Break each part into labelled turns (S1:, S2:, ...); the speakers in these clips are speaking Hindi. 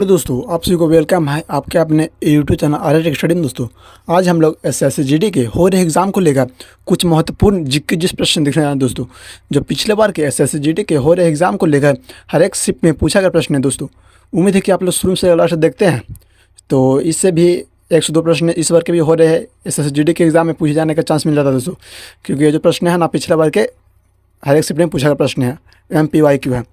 S1: तो दोस्तों आप सभी को वेलकम है आपके अपने यूट्यूब चैनल आर स्टडी में। दोस्तों आज हम लोग एसएससी जीडी के हो रहे एग्जाम को लेकर कुछ महत्वपूर्ण जीके जिस प्रश्न दिख रहे हैं दोस्तों, जो पिछले बार के एसएससी जीडी के हो रहे एग्जाम को लेकर हर एक शिफ्ट में पूछा गया प्रश्न है दोस्तों। उम्मीद है कि आप लोग शुरू से लास्ट देखते हैं, तो इससे भी 102 प्रश्न इस बार के भी हो रहे हैं एसएससी जीडी के एग्जाम में पूछे जाने का चांस मिल जाता है दोस्तों, क्योंकि ये जो प्रश्न है ना पिछले बार के हर एक शिफ्ट में पूछा गया प्रश्न है, MPYQ है।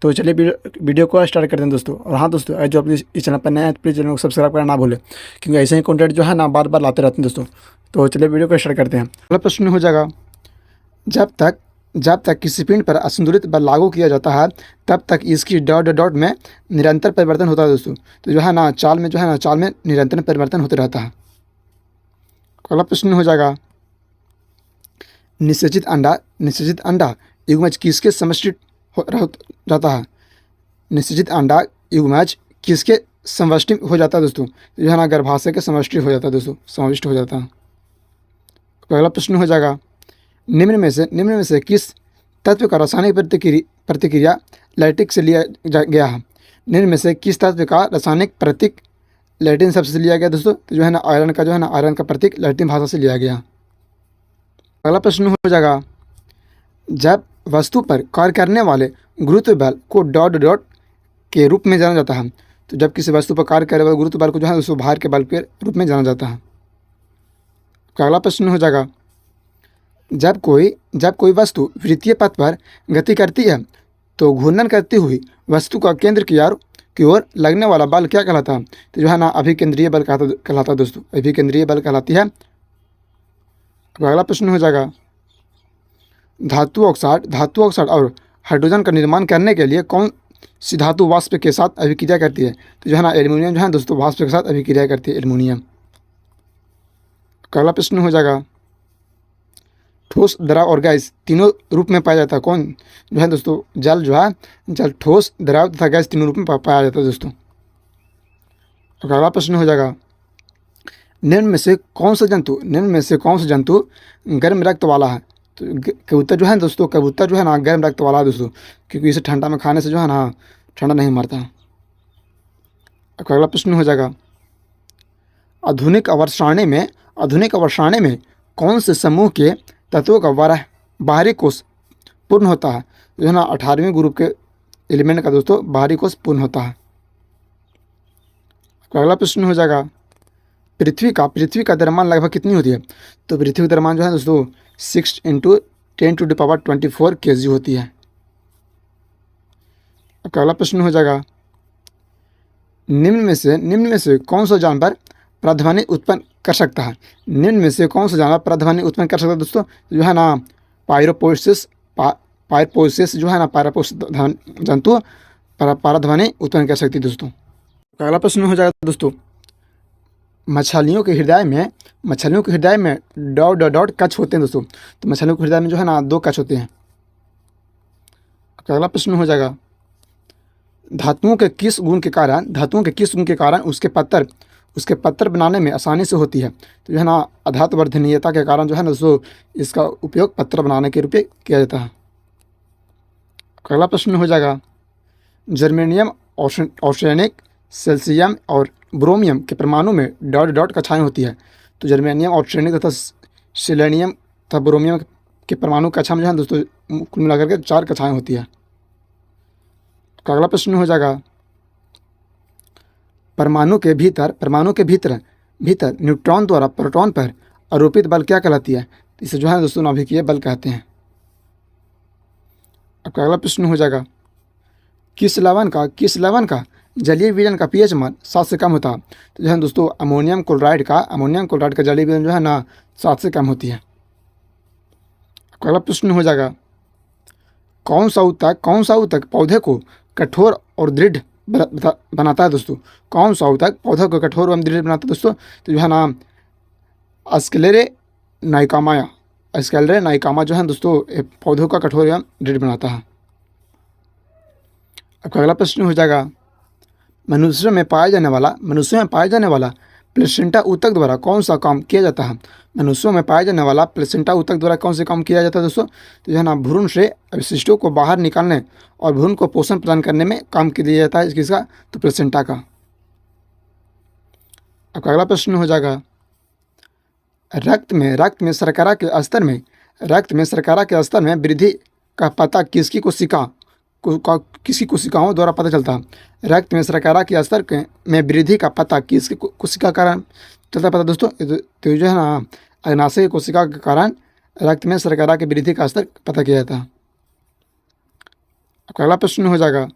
S1: तो चलिए वीडियो को स्टार्ट करते हैं दोस्तों। और हाँ दोस्तों, जो अपने इस चैनल पर नए हैं तो प्लीज़ चैनल को सब्सक्राइब करना ना भूलें, क्योंकि ऐसे ही कंटेंट जो है ना बार बार लाते रहते हैं दोस्तों। तो चलिए वीडियो को स्टार्ट करते हैं। पहला प्रश्न हो जाएगा, जब तक किसी पिंड पर असंतुलित बल लागू किया जाता है तब तक इसकी डॉट डॉट में निरंतर परिवर्तन होता है दोस्तों। तो जो है ना चाल में निरंतर परिवर्तन होते रहता है। अगला प्रश्न हो जाएगा, निषेचित अंडा युग्मज किसके समष्टि जाता है। निषेचित अंडा युग्मज किसके समष्टि हो जाता है दोस्तों। जो है ना गर्भाशय के समष्टि हो जाता है दोस्तों, समाविष्ट हो जाता है। अगला प्रश्न हो जाएगा, निम्न में से किस तत्व का रासायनिक प्रतिक्रिया लैटिक से लिया गया है। निम्न में से किस तत्व का रासायनिक प्रतीक लैटिन शब्द से लिया गया दोस्तों। तो जो है ना आयरन का प्रतीक लैटिन भाषा से लिया गया। अगला प्रश्न हो जाएगा, जब वस्तु पर कार्य करने वाले गुरुत्व बल को डॉट डॉट के रूप में जाना जाता है। तो जब किसी वस्तु पर कार्य करने वाले गुरुत्व बल को जो है उसको भार के बल के रूप में जाना जाता है। अगला प्रश्न हो जाएगा, जब कोई वस्तु वृत्तीय पथ पर गति करती है तो घूर्णन करती हुई वस्तु का केंद्र की ओर लगने वाला बल क्या कहलाता है। तो जो है ना अभिकेंद्रीय बल कहलाता है दोस्तों, अभिकेंद्रीय बल कहलाती है। अगला प्रश्न हो जाएगा, धातु ऑक्साइड और हाइड्रोजन का निर्माण करने के लिए कौन सी धातु वाष्प के साथ अभिक्रिया करती है। तो जो है ना एल्युमिनियम जो है दोस्तों वाष्प के साथ अभिक्रिया करती है, एल्युमिनियम। अगला प्रश्न हो जाएगा, ठोस द्रव और गैस तीनों रूप में पाया जाता है कौन। जो है दोस्तों जल ठोस द्रव तथा गैस तीनों रूप में पाया जाता है दोस्तों। अगला प्रश्न हो जाएगा, निम्न में से कौन सा जंतु गर्म रक्त वाला है। तो कबूतर जो है दोस्तों, कबूतर जो है ना गर्म रक्त वाला है दोस्तों, क्योंकि इसे ठंडा में खाने से जो है ना ठंडा नहीं मरता। अगला प्रश्न हो जाएगा, आधुनिक अवसारणी में कौन से समूह के तत्वों का बाहरी कोष पूर्ण होता है। जो है ना 18वें ग्रुप के एलिमेंट का दोस्तों बाहरी कोष पूर्ण होता है। अगला प्रश्न हो जाएगा, पृथ्वी का द्रव्यमान लगभग कितनी होती है। तो पृथ्वी का द्रव्यमान जो है दोस्तों 6 × 10⁻24 kg होती है। अगला प्रश्न हो जाएगा, निम्न में से कौन सा जानवर प्रध्वनि उत्पन्न कर सकता है। निम्न में से कौन सा जानवर प्रध्वनि उत्पन्न कर सकता है दोस्तों। जो है ना पायरोपोसिस जो है ना पायरोपोसिस जंतु प्रध्वनि उत्पन्न कर सकती है दोस्तों। अगला प्रश्न हो जाएगा दोस्तों, मछलियों के हृदय में डॉट कच्छ होते हैं दोस्तों। तो मछलियों के हृदय में जो है ना 2 कच्छ होते हैं। अगला प्रश्न हो जाएगा, धातुओं के किस गुण के कारण उसके पत्थर बनाने में आसानी से होती है। तो जो है ना अधातु वर्धनीयता के कारण जो है ना दोस्तों इसका उपयोग पत्थर बनाने के रूप में किया जाता है। अगला प्रश्न हो जाएगा, जर्मेनियम आर्सेनिक सेल्सियम और ब्रोमियम के परमाणु में डॉट डॉट कक्षाएं होती है। तो जर्मेनियम आर्सेनिक तथा सेलेनियम तथा ब्रोमियम के परमाणु कक्षा में जो है दोस्तों कुल मिलाकर के 4 कक्षाएं होती है। अगला प्रश्न हो जाएगा, परमाणु के भीतर न्यूट्रॉन द्वारा प्रोटॉन पर आरोपित बल क्या कहलाती है। इसे जो है दोस्तों नाभिकीय बल कहते हैं। अगला प्रश्न हो जाएगा, किस लवण का जलीय विलयन का pH मान 7 से कम होता है। तो जो है दोस्तों अमोनियम क्लोराइड का जलीय विलयन जो है ना 7 से कम होती है। अगला प्रश्न हो जाएगा, कौन सा ऊतक पौधे को कठोर और दृढ़ बनाता है दोस्तों। कौन सा ऊतक पौधे को कठोर एवं दृढ़ बनाता है दोस्तों। तो जो है ना स्क्लेरे नाइकामा जो है दोस्तों पौधों का कठोर एवं दृढ़ बनाता है। अब अगला प्रश्न हो जाएगा, मनुष्य में पाया जाने वाला प्लेसेंटा ऊतक द्वारा कौन सा काम किया जाता है? मनुष्यों में पाया जाने वाला प्लेसेंटा ऊतक द्वारा कौन से काम किया जाता है दोस्तों? तो जो है ना भ्रूण से अवशिष्टों को बाहर निकालने और भ्रूण को पोषण प्रदान करने में काम किया जाता है किसका? तो प्लेसेंटा का। आपका अगला प्रश्न हो जाएगा, रक्त में शर्करा के स्तर में वृद्धि का पता किसकी कोशिकाओं द्वारा पता चलता है? रक्त में शर्करा के स्तर में वृद्धि का पता किसकी कोशिका कारण चलता है पता दोस्तों? तो जो है ना अग्नाशय कोशिका के कारण रक्त में शर्करा की वृद्धि का स्तर पता किया जाता है। आपका अगला प्रश्न हो जाएगा,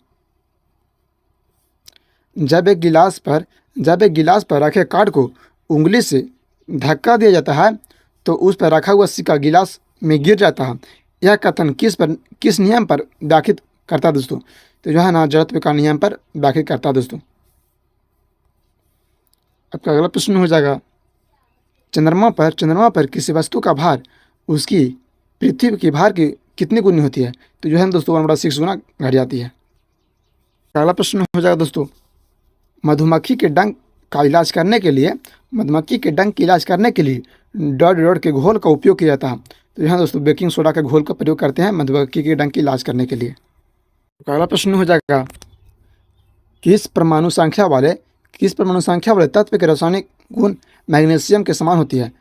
S1: जब एक गिलास पर रखे कार्ड को उंगली से धक्का दिया जाता है तो उस पर रखा हुआ सिक्का गिलास में गिर जाता है। यह कथन किस नियम पर व्याख्यात करता है दोस्तों? तो जो है ना जड़त्व का नियम पर व्याख्यात करता है दोस्तों। आपका अगला प्रश्न हो जाएगा, चंद्रमा पर किसी वस्तु का भार उसकी पृथ्वी के भार की कितनी गुनी होती है? तो जो है दोस्तों 1/6 गुना घट जाती है। अगला प्रश्न हो जाएगा दोस्तों, मधुमक्खी के डंक का इलाज करने के लिए डॉट के घोल का उपयोग किया जाता है। तो यहाँ दोस्तों बेकिंग सोडा के घोल का प्रयोग करते हैं मधुमक्खी के डंक का इलाज करने के लिए। अगला प्रश्न हो जाएगा, किस परमाणु संख्या वाले तत्व के रासायनिक गुण मैग्नीशियम के समान होती है?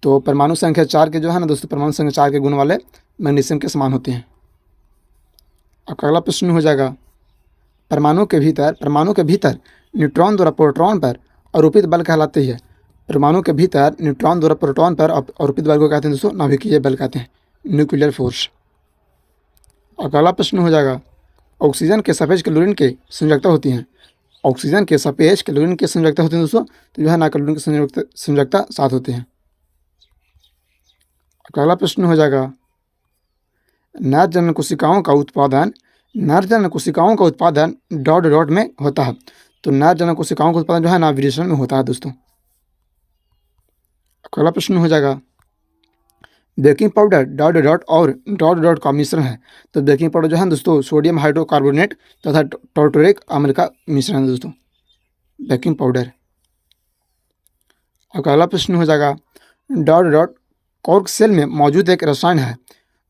S1: तो परमाणु संख्या 4 के जो है ना दोस्तों परमाणु संख्या 4 के गुण वाले मैग्नीशियम के समान होते हैं। आपका अगला प्रश्न हो जाएगा, परमाणु के भीतर न्यूट्रॉन द्वारा प्रोटॉन पर आरोपित बल कहलाते हैं। परमाणु के भीतर न्यूट्रॉन द्वारा प्रोटॉन पर आरोपित बल को कहते हैं दोस्तों नाभिकीय बल कहते हैं, न्यूक्लियर फोर्स। और अगला प्रश्न हो जाएगा, ऑक्सीजन के सापेक्ष क्लोरीन के संयोजकता होती हैं। ऑक्सीजन के सापेक्ष क्लोरीन के संयोजकता होती है दोस्तों, तो जो है ना क्लोरीन की संयोजकता 7 होते हैं। अगला प्रश्न हो जाएगा, नरजनन कोशिकाओं का उत्पादन डॉट में होता है। तो नरजनन कोशिकाओं का उत्पादन जो है ना विरेचन में होता है दोस्तों। अगला प्रश्न हो जाएगा, बेकिंग पाउडर डॉट और डॉट का मिश्रण है। तो बेकिंग पाउडर जो है दोस्तों सोडियम हाइड्रोकार्बोनेट तथा टार्टरिक अम्ल का मिश्रण है दोस्तों बेकिंग पाउडर। अगला प्रश्न हो जाएगा, डॉट कॉर्क सेल में मौजूद एक रसायन है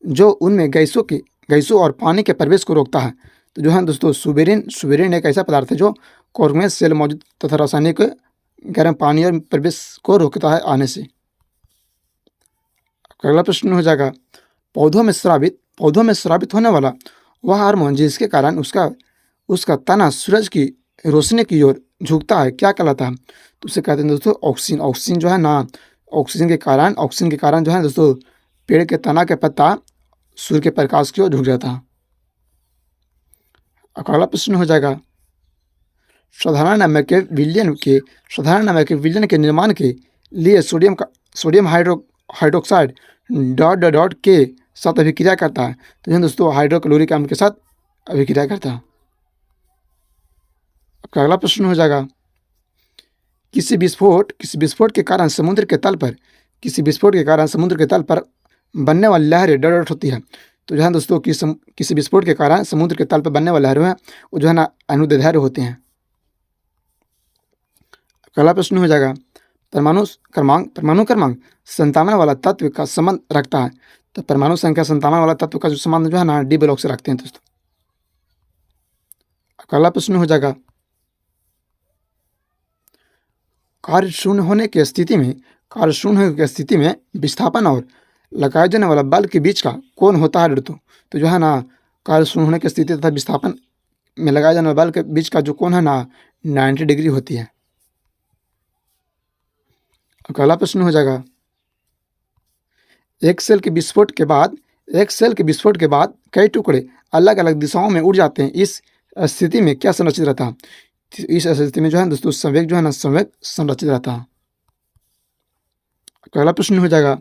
S1: जो उनमें गैसों और पानी के प्रवेश को रोकता है। तो जो है दोस्तों सुबेरिन एक ऐसा पदार्थ है जो कॉर्क में सेल मौजूद तथा रासायनिक गर्म पानी और प्रवेश को रोकता है आने से। अगला प्रश्न हो जाएगा, पौधों में स्रावित होने वाला वह हार्मोन जिसके कारण उसका तना सूरज की रोशनी की ओर झुकता है क्या कहलाता है? तो उसे कहते हैं दोस्तों ऑक्सीन जो है ना ऑक्सीजन के कारण जो है दोस्तों पेड़ के तना के पत्ता सूर्य के प्रकाश की ओर झुक जाता है। अगला प्रश्न हो जाएगा, साधारण नमक के विलयन के निर्माण के लिए सोडियम हाइड्रोक्साइड डॉट के साथ अभिक्रिया करता है। तो यह दोस्तों हाइड्रोक्लोरिक अम्ल के साथ अभिक्रिया करता है। अगला प्रश्न हो जाएगा, किसी विस्फोट के कारण समुद्र के तल पर बनने वाली लहरें डॉट होती है। तो जो है दोस्तों किसी विस्फोट के कारण समुद्र के तल पर बनने वाली लहरें हैं वो जो है ना अनुदैर्ध्य होते हैं। अगला प्रश्न हो जाएगा, परमाणु क्रमांक 57 वाला तत्व का संबंध रखता है। तो परमाणु संख्या 57 वाला तत्व का जो संबंध जो है ना डी ब्लॉक से रखते हैं दोस्तों। अगला प्रश्न हो जाएगा, कार्य शून्य होने की स्थिति में विस्थापन और लगाए जाने वाला बल के बीच का कोण होता है दोस्तों। तो जो है ना कार्य शून्य होने की स्थिति तथा विस्थापन में लगाए जाने वाले बल के बीच का जो कोण है ना 90 डिग्री होती है। अगला प्रश्न हो जाएगा, एक सेल के विस्फोट के बाद कई टुकड़े अलग अलग दिशाओं में उड़ जाते हैं। इस स्थिति में क्या संरक्षित रहता है? इस स्थिति में जो है दोस्तों संवेग जो है ना संरक्षित रहता है। अगला प्रश्न हो जाएगा,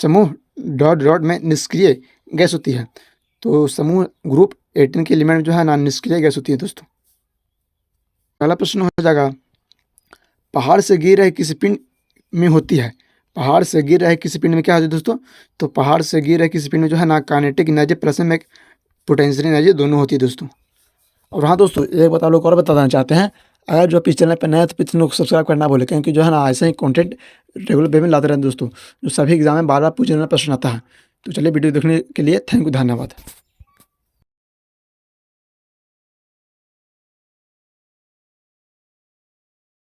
S1: समूह डॉट में निष्क्रिय गैस होती है। तो समूह ग्रुप 18 के एलिमेंट जो है ना निष्क्रिय गैस होती है दोस्तों। अगला प्रश्न हो जाएगा, पहाड़ से गिर रहे किसी पिंड में होती है। पहाड़ से गिर रहे किसी पिंड में क्या होती है दोस्तों? तो पहाड़ से गिर रहे किसी पिंड में जो है ना काइनेटिक एनर्जी प्लस में पोटेंशियल एनर्जी दोनों होती है दोस्तों। और हाँ दोस्तों एक बात आप लोग और बताना चाहते हैं, अगर जो आप इस चैनल पर नए हैं तो प्लीज़ को सब्सक्राइब करना भूलें, क्योंकि जो है ना ऐसे ही कंटेंट रेगुलर वे में लाते रहते हैं दोस्तों, जो सभी एग्जाम में बार-बार पूछने वाला प्रश्न आता है। तो चलिए वीडियो देखने के लिए थैंक यू, धन्यवाद।